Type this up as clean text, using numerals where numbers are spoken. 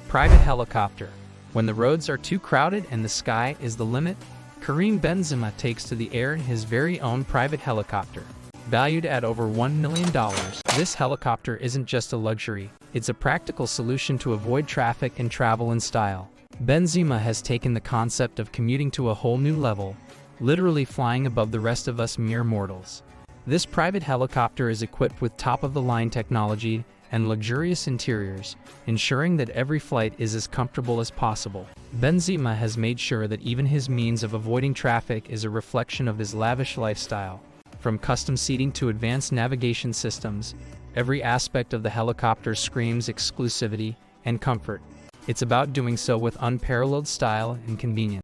Private helicopter. When the roads are too crowded and the sky is the limit, Kareem Benzema takes to the air in his very own private helicopter. Valued at over $1 million, this helicopter isn't just a luxury, it's a practical solution to avoid traffic and travel in style. Benzema has taken the concept of commuting to a whole new level, literally flying above the rest of us mere mortals. This private helicopter is equipped with top-of-the-line technology and luxurious interiors, ensuring that every flight is as comfortable as possible. Benzema has made sure that even his means of avoiding traffic is a reflection of his lavish lifestyle. From custom seating to advanced navigation systems, every aspect of the helicopter screams exclusivity and comfort. It's about doing so with unparalleled style and convenience.